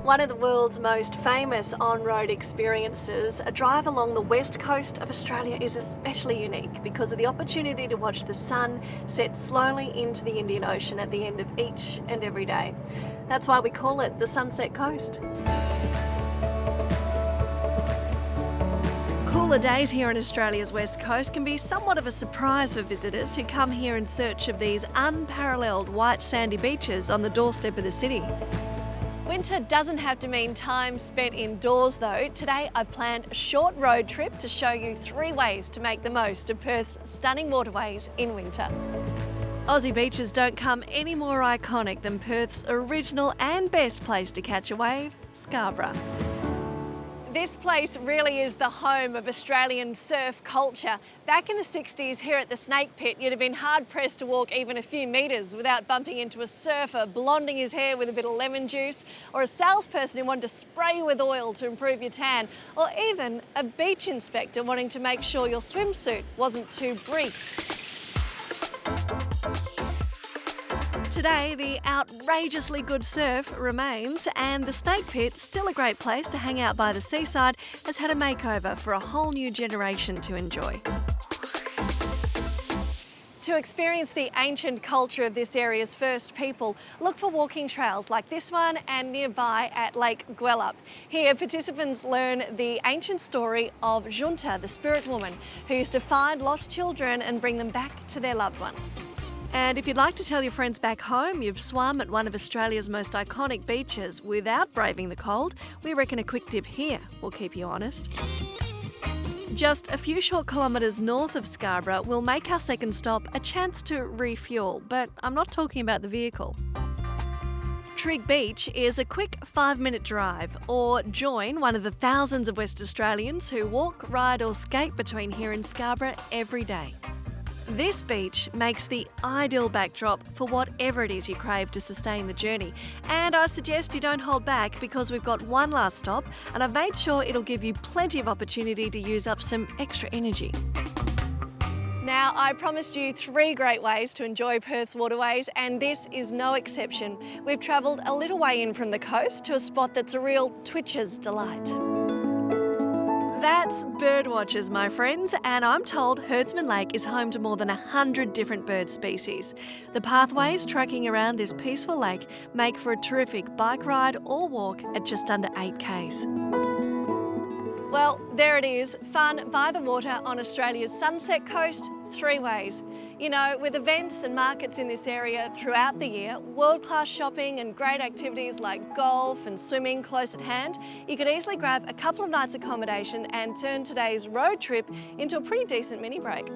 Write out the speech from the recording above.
One of the world's most famous on-road experiences, a drive along the west coast of Australia is especially unique because of the opportunity to watch the sun set slowly into the Indian Ocean at the end of each and every day. That's why we call it the Sunset Coast. Cooler days here on Australia's west coast can be somewhat of a surprise for visitors who come here in search of these unparalleled white sandy beaches on the doorstep of the city. Winter doesn't have to mean time spent indoors though. Today I've planned a short road trip to show you 3 ways to make the most of Perth's stunning waterways in winter. Aussie beaches don't come any more iconic than Perth's original and best place to catch a wave, Scarborough. This place really is the home of Australian surf culture. Back in the 60s here at the Snake Pit, you'd have been hard-pressed to walk even a few metres without bumping into a surfer blonding his hair with a bit of lemon juice, or a salesperson who wanted to spray you with oil to improve your tan, or even a beach inspector wanting to make sure your swimsuit wasn't too brief. Today, the outrageously good surf remains, and the Snake Pit, still a great place to hang out by the seaside, has had a makeover for a whole new generation to enjoy. To experience the ancient culture of this area's first people, look for walking trails like this one and nearby at Lake Gwelup. Here, participants learn the ancient story of Junta, the spirit woman, who used to find lost children and bring them back to their loved ones. And if you'd like to tell your friends back home you've swum at one of Australia's most iconic beaches without braving the cold, we reckon a quick dip here will keep you honest. Just a few short kilometres north of Scarborough will make our second stop a chance to refuel, but I'm not talking about the vehicle. Trigg Beach is a quick 5-minute drive, or join one of the thousands of West Australians who walk, ride or skate between here and Scarborough every day. This beach makes the ideal backdrop for whatever it is you crave to sustain the journey. And I suggest you don't hold back because we've got one last stop and I've made sure it'll give you plenty of opportunity to use up some extra energy. Now, I promised you 3 great ways to enjoy Perth's waterways, and this is no exception. We've travelled a little way in from the coast to a spot that's a real twitcher's delight. That's birdwatchers, my friends, and I'm told Herdsman Lake is home to more than 100 different bird species. The pathways tracking around this peaceful lake make for a terrific bike ride or walk at just under 8 k's. Well, there it is, fun by the water on Australia's Sunset Coast, 3 ways. You know, with events and markets in this area throughout the year, world-class shopping and great activities like golf and swimming close at hand, you could easily grab a couple of nights accommodation and turn today's road trip into a pretty decent mini break.